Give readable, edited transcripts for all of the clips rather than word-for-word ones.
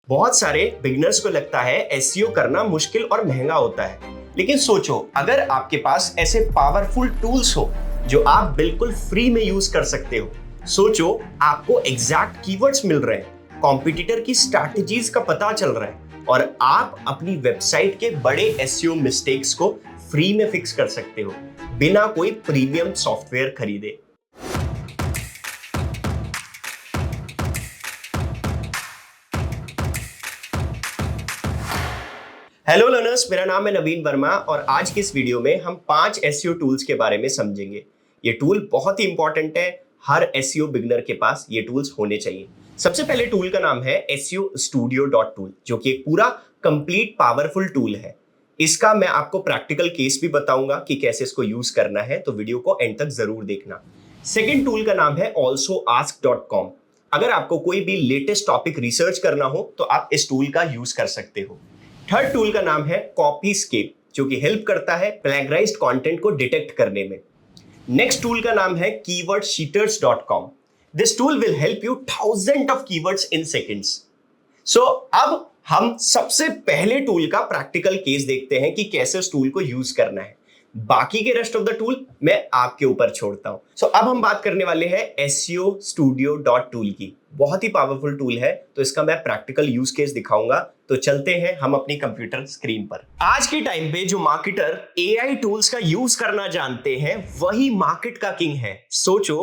बहुत सारे बिगिनर्स को लगता है एसईओ करना मुश्किल और महंगा होता है, लेकिन सोचो अगर आपके पास ऐसे पावरफुल टूल्स हो जो आप बिल्कुल फ्री में यूज कर सकते हो। सोचो आपको एग्जैक्ट कीवर्ड्स मिल रहे हैं, कॉम्पिटिटर की स्ट्रैटेजीज का पता चल रहा है और आप अपनी वेबसाइट के बड़े एसईओ मिस्टेक्स को फ्री में फिक्स कर सकते हो बिना कोई प्रीमियम सॉफ्टवेयर खरीदे। हेलो लर्नर्स, मेरा नाम है नवीन वर्मा और आज की इस वीडियो में हम 5 एसईओ टूल्स के बारे में समझेंगे। ये टूल बहुत ही इंपॉर्टेंट है, हर एसईओ बिगनर के पास ये टूल्स होने चाहिए। सबसे पहले टूल का नाम है एसईओ स्टूडियो डॉट टूल, जो कि एक पूरा कंप्लीट पावरफुल टूल है। इसका मैं आपको प्रैक्टिकल केस भी बताऊंगा कि कैसे इसको यूज करना है, तो वीडियो को एंड तक जरूर देखना। सेकेंड टूल का नाम है ऑल्सो आस्क डॉट कॉम। अगर आपको कोई भी लेटेस्ट टॉपिक रिसर्च करना हो तो आप इस टूल का यूज कर सकते हो। थर्ड टूल का नाम है कॉपीस्केप, जो कि हेल्प करता है प्लेगराइज्ड कंटेंट को डिटेक्ट करने में। नेक्स्ट टूल का नाम है keywordcheaters.com। This tool will help you thousand of keywords in seconds. So अब हम सबसे पहले टूल का प्रैक्टिकल केस देखते हैं कि कैसे उस टूल को यूज करना है। बाकी के रेस्ट ऑफ द टूल मैं आपके ऊपर छोड़ता हूं। सो अब हम बात करने वाले हैं SEO Studio डॉट टूल की। बहुत ही पावरफुल टूल है, तो इसका मैं प्रैक्टिकल यूज केस दिखाऊंगा। तो चलते हैं हम अपनी कंप्यूटर स्क्रीन पर। आज के टाइम पे जो मार्केटर AI टूल्स का यूज करना जानते हैं वही मार्केट का किंग है। सोचो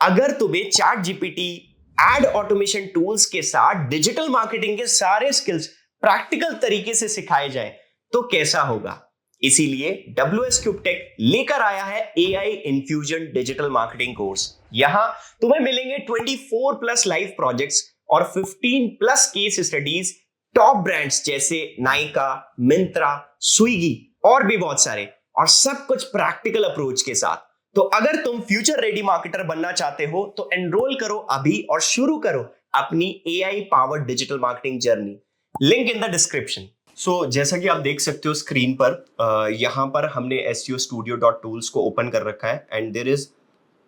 अगर तुम्हें ChatGPT, ad automation tools के साथ डिजिटल मार्केटिंग के सारे स्किल्स प्रैक्टिकल तरीके से सिखाए जाए तो कैसा होगा। इसीलिए WS Cube Tech लेकर आया है AI infusion digital marketing course. यहां तुम्हें मिलेंगे 24 प्लस लाइव प्रोजेक्ट्स और 15 plus case studies top brands जैसे नाइका, मिंत्रा, स्विगी और भी बहुत सारे, और सब कुछ प्रैक्टिकल अप्रोच के साथ। तो अगर तुम फ्यूचर रेडी मार्केटर बनना चाहते हो तो एनरोल करो अभी और शुरू करो अपनी AI powered digital marketing journey. Link in the description. जैसा कि आप देख सकते हो स्क्रीन पर, यहाँ पर हमने SEO Studio डॉट टूल्स को ओपन कर रखा है एंड देयर इज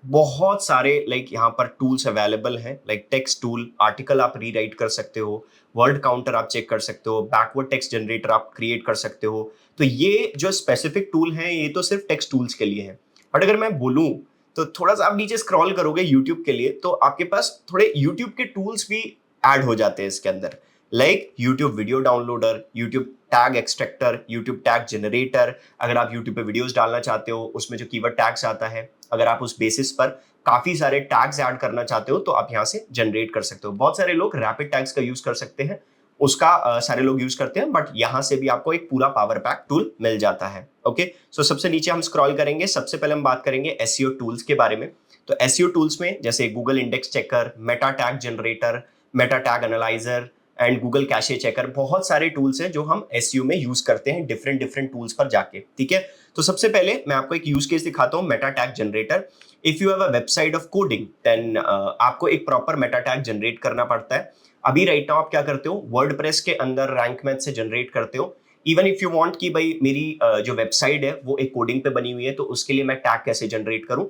बहुत सारे यहाँ पर टूल्स अवेलेबल हैं, लाइक टेक्स्ट टूल, आर्टिकल आप रीराइट कर सकते हो, वर्ड काउंटर आप चेक कर सकते हो, बैकवर्ड टेक्स्ट जनरेटर आप क्रिएट कर सकते हो। तो ये जो स्पेसिफिक टूल हैं ये तो सिर्फ टेक्स्ट टूल्स के लिए हैं, बट अगर मैं बोलूँ तो थोड़ा सा आप नीचे स्क्रॉल करोगे यूट्यूब के लिए तो आपके पास थोड़े यूट्यूब के टूल्स भी ऐड हो जाते हैं इसके अंदर, like YouTube video downloader, YouTube tag extractor, YouTube tag generator. अगर आप यूट्यूब पे वीडियोस डालना चाहते हो उसमें जो कीवर्ड टैग्स आता है, अगर आप उस बेसिस पर काफी सारे टैग्स ऐड करना चाहते हो तो आप यहाँ से जनरेट कर सकते हो। बहुत सारे लोग रैपिड टैग्स का यूज कर सकते हैं, उसका सारे लोग यूज करते हैं, बट यहाँ से भी आपको एक पूरा पावर पैक टूल मिल जाता है। ओके, सो सबसे नीचे हम स्क्रॉल करेंगे, सबसे पहले हम बात करेंगे SEO टूल्स के बारे में। तो SEO टूल्स में जैसे Google index checker, Meta tag generator, Meta tag analyser and Google cache checker, बहुत सारे टूल्स हैं जो हम SEO में यूज करते हैं डिफरेंट डिफरेंट टूल्स पर जाके। ठीक है, तो सबसे पहले मैं आपको एक यूज केस दिखाता हूँ, meta tag generator. If you have a website of coding then आपको एक प्रॉपर मेटा टैग जनरेट करना पड़ता है। अभी राइट नाउ आप क्या करते हो, वर्डप्रेस के अंदर रैंक मैथ से जनरेट करते हो। इवन इफ यू वांट कि भाई मेरी जो वेबसाइट है वो एक कोडिंग पे बनी हुई है तो उसके लिए मैं टैग कैसे जनरेट करूं।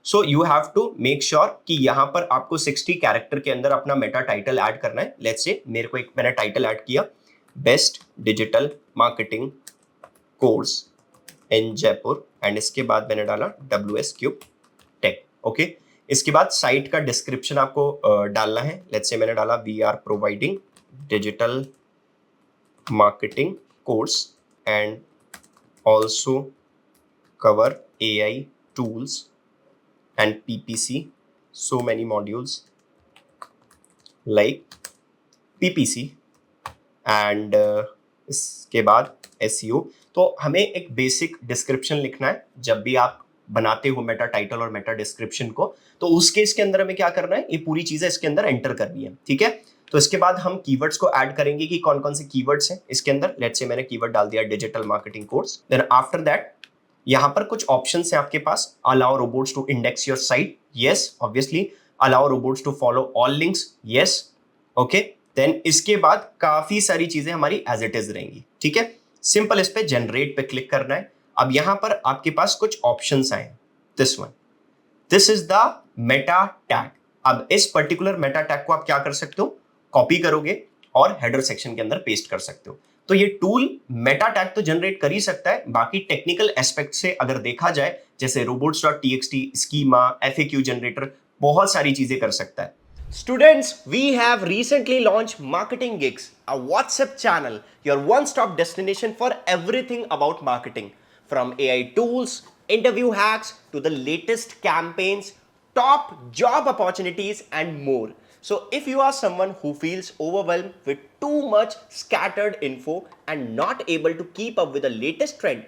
So you have to make sure कि यहाँ पर आपको 60 कैरेक्टर के अंदर अपना मेटा टाइटल ऐड करना है। लेट्स से मेरे को मैंने टाइटल ऐड किया, best digital marketing course in Jaipur, and इसके बाद मैंने डाला WS Cube Tech। ओके, इसके बाद साइट का डिस्क्रिप्शन आपको डालना है। लेट्स से मैंने डाला we are providing digital marketing course and also cover AI tools and PPC, so many modules like PPC and इसके बाद SEO। तो हमें एक बेसिक डिस्क्रिप्शन लिखना है जब भी आप बनाते हो मेटा टाइटल और मेटा डिस्क्रिप्शन को, तो उस केस के अंदर हमें क्या करना है, ये पूरी चीजें इसके अंदर एंटर करनी है। ठीक है, तो इसके बाद हम कीवर्ड्स को ऐड करेंगे कि कौन कौन से कीवर्ड्स हैं इसके अंदर। लेट्स से मैंने कीवर्ड डाल दिया digital marketing course. Then after that यहाँ पर कुछ ऑप्शंस हैं आपके पास, allow robots to index your site, yes obviously. Allow robots to follow all links, yes. Okay, then इसके बाद काफी सारी चीजें हमारी एज इट इज रहेंगी। ठीक है, सिंपल इस पे जनरेट पे क्लिक करना है। अब यहां पर आपके पास कुछ ऑप्शंस आए, this one, this is the Meta tag. अब इस पर्टिकुलर मेटा टैग को आप क्या कर सकते हो, कॉपी करोगे और हेडर सेक्शन के अंदर पेस्ट कर सकते हो। तो ये टूल मेटा टैग तो जनरेट कर ही सकता है, बाकी टेक्निकल एस्पेक्ट से अगर देखा जाए जैसे robots.txt, स्कीमा, FAQ जनरेटर, बहुत सारी चीजें कर सकता है। Students, we have recently launched Marketing Gigs, a WhatsApp channel, your one-stop destination for everything about marketing, from AI tools, interview hacks to the latest campaigns, top job opportunities and more. So if you are someone who feels overwhelmed with too much scattered info and not able to keep up with the latest trend,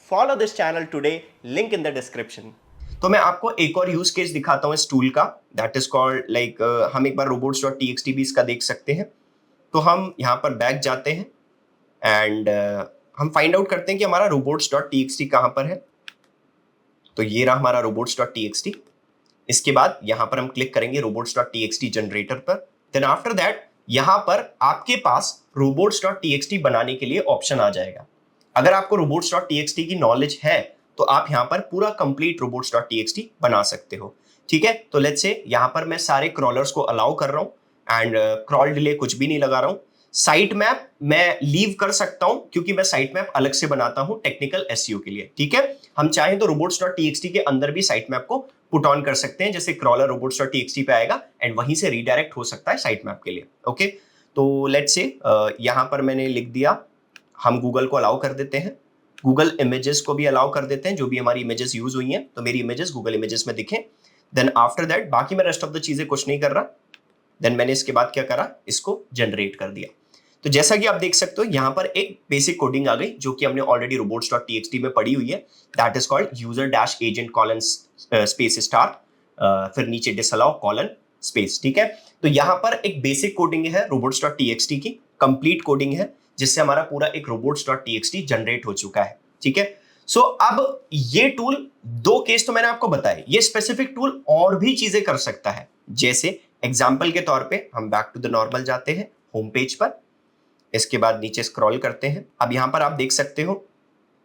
follow this channel today, link in the description. तो मैं आपको एक और use case दिखाता हूं इस tool का, that is called like, हम एक बार robots.txt भी इसका देख सकते हैं। तो हम यहाँ पर बैक जाते हैं एंड हम फाइंड आउट करते हैं कि हमारा robots.txt कहाँ पर है। तो ये रहा हमारा robots.txt। इसके बाद यहाँ पर हम क्लिक करेंगे robots.txt जनरेटर पर। देन आफ्टर दैट यहाँ पर आपके पास robots.txt बनाने के लिए ऑप्शन आ जाएगा। अगर आपको robots.txt की नॉलेज है तो आप यहाँ पर पूरा कंप्लीट robots.txt बना सकते हो। ठीक है, तो लेट्स से यहाँ पर मैं सारे क्रॉलर्स को अलाउ कर रहा हूँ एंड क्रॉल डिले कुछ भी नहीं लगा रहा हूँ। साइट मैप मैं लीव कर सकता हूँ क्योंकि मैं साइट मैप अलग से बनाता हूँ टेक्निकल एसईओ के लिए। ठीक है, हम चाहें तो robots.txt के अंदर भी साइट मैप को पुट ऑन कर सकते हैं, जैसे क्रॉलर robots.txt पे आएगा एंड वहीं से रीडायरेक्ट हो सकता है साइट मैप के लिए। ओके, तो लेट्स से यहाँ पर मैंने लिख दिया, हम गूगल को अलाउ कर देते हैं, गूगल इमेजेस को भी अलाउ कर देते हैं, जो भी हमारी इमेजेस यूज हुई हैं तो मेरी इमेजेस गूगल इमेजेस में दिखें। देन आफ्टर दैट बाकी मैं रेस्ट ऑफ द चीजें कुछ नहीं कर रहा। देन मैंने इसके बाद क्या करा, इसको जनरेट कर दिया। तो जैसा कि आप देख सकते हो यहाँ पर एक बेसिक कोडिंग आ गई जो कि हमने ऑलरेडी robots.txt में पढ़ी हुई है, that is called user dash agent colon space star, फिर नीचे डिसअलाउ कॉलन स्पेस। ठीक है, तो यहाँ पर एक बेसिक कोडिंग है robots.txt की, कंप्लीट कोडिंग है जिससे हमारा पूरा एक robots.txt जनरेट हो चुका है। ठीक है, सो अब ये टूल, दो केस तो मैंने आपको बताए, ये स्पेसिफिक टूल और भी चीजें कर सकता है। जैसे एग्जांपल के तौर पे हम बैक टू द नॉर्मल जाते हैं होम पेज पर, इसके बाद नीचे स्क्रॉल करते हैं। अब यहां पर आप देख सकते हो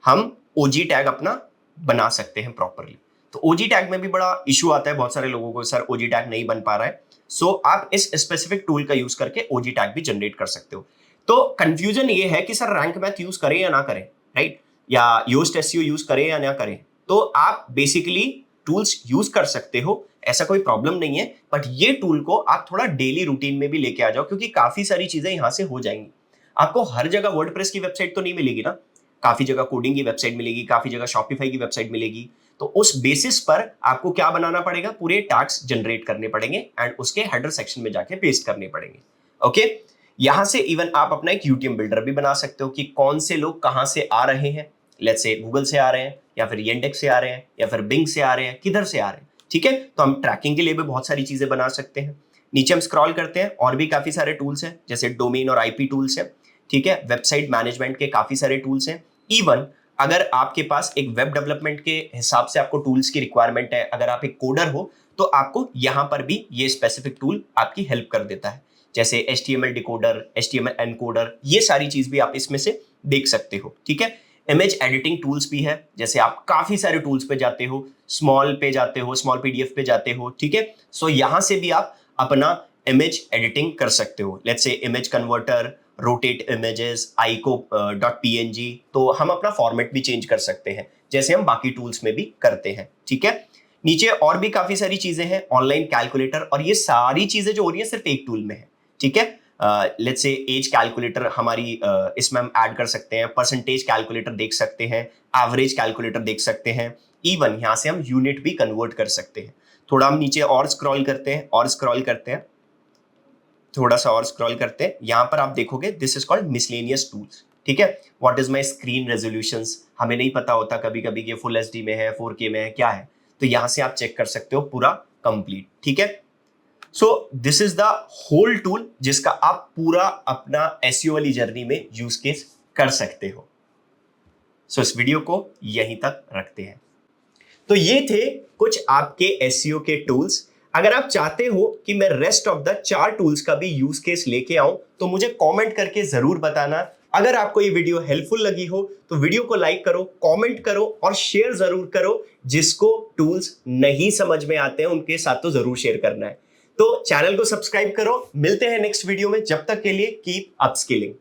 हम ओजी टैग अपना बना सकते हैं प्रॉपरली। तो ओजी टैग में भी बड़ा इशू आता है बहुत सारे लोगों को, सर ओजी टैग नहीं बन पा रहा है। सो आप इस स्पेसिफिक टूल का यूज करके ओजी टैग भी जनरेट कर सकते हो। तो कंफ्यूजन ये है कि सर रैंक मैथ यूज करें या ना करें, राइट, या योस्ट एसईओ यूज करें या ना करें। तो आप बेसिकली टूल्स यूज कर सकते हो, ऐसा कोई प्रॉब्लम नहीं है, बट ये टूल को आप थोड़ा डेली रूटीन में भी लेके आ जाओ क्योंकि काफी सारी चीजें यहां से हो जाएंगी। आपको हर जगह वर्डप्रेस की वेबसाइट तो नहीं मिलेगी ना, काफी जगह कोडिंग की वेबसाइट मिलेगी, काफी जगह शॉपिफाई की वेबसाइट मिलेगी। तो उस बेसिस पर आपको क्या बनाना पड़ेगा, पूरे टैग्स जनरेट करने पड़ेंगे एंड उसके हेडर सेक्शन में जाके पेस्ट करने पड़ेंगे। ओके, यहां से इवन आप अपना एक यूटीएम बिल्डर भी बना सकते हो कि कौन से लोग कहां से आ रहे हैं, लेट्स से गूगल से आ रहे हैं या फिर येंडेक्स से आ रहे हैं या फिर बिंग से आ रहे हैं, किधर से आ रहे हैं। ठीक है, तो हम ट्रैकिंग के लिए भी बहुत सारी चीजें बना सकते हैं। नीचे हम स्क्रॉल करते हैं, और भी काफी सारे टूल्स हैं, जैसे डोमेन और आईपी टूल्स हैं। ठीक है, वेबसाइट मैनेजमेंट के काफी सारे टूल्स हैं। इवन अगर आपके पास एक वेब डेवलपमेंट के हिसाब से आपको टूल्स की रिक्वायरमेंट है, अगर आप एक कोडर हो तो आपको यहां पर भी ये स्पेसिफिक टूल आपकी हेल्प कर देता है, जैसे HTML डिकोडर, HTML एनकोडर, ये सारी चीज भी आप इसमें से देख सकते हो। ठीक है, इमेज एडिटिंग टूल्स भी है, जैसे आप काफी सारे टूल्स पे जाते हो, स्मॉल पे जाते हो, स्मॉल PDF पे जाते हो। ठीक है, सो यहां से भी आप अपना इमेज एडिटिंग कर सकते हो, let's say image converter, rotate images, ico.png, तो हम अपना फॉर्मेट भी चेंज कर सकते हैं जैसे हम बाकी टूल्स में भी करते हैं। ठीक है, नीचे और भी काफी सारी चीजें हैं, ऑनलाइन कैलकुलेटर, और ये सारी चीजें जो हो रही है सिर्फ एक टूल में है। ठीक है, लेट्स से एज कैलकुलेटर हमारी इसमें हम ऐड कर सकते हैं, परसेंटेज कैलकुलेटर देख सकते हैं, एवरेज कैलकुलेटर देख सकते हैं, इवन यहाँ से हम यूनिट भी कन्वर्ट कर सकते हैं। थोड़ा हम नीचे और स्क्रॉल करते हैं और स्क्रॉल करते हैं, थोड़ा सा और स्क्रॉल करते हैं, यहाँ पर आप देखोगे this is called miscellaneous tools. ठीक है, what is my screen resolutions, हमें नहीं पता होता कभी कभी कि फुल एचडी में है, 4K में है, क्या है, तो यहाँ से आप चेक कर सकते हो पूरा कंप्लीट। ठीक है, so this is the whole tool जिसका आप पूरा अपना एसईओ वाली जर्नी में यूज केस कर सकते हो। सो इस वीडियो को यहीं तक रखते हैं। तो ये थे कुछ आपके एसईओ के टूल्स। अगर आप चाहते हो कि मैं रेस्ट ऑफ द 4 टूल्स का भी यूज केस लेके आऊं तो मुझे कमेंट करके जरूर बताना। अगर आपको ये वीडियो हेल्पफुल लगी हो तो वीडियो को लाइक करो, कमेंट करो और शेयर जरूर करो। जिसको टूल्स नहीं समझ में आते हैं उनके साथ तो जरूर शेयर करना है। तो चैनल को सब्सक्राइब करो। मिलते हैं नेक्स्ट वीडियो में, जब तक के लिए कीप अपस्किलिंग।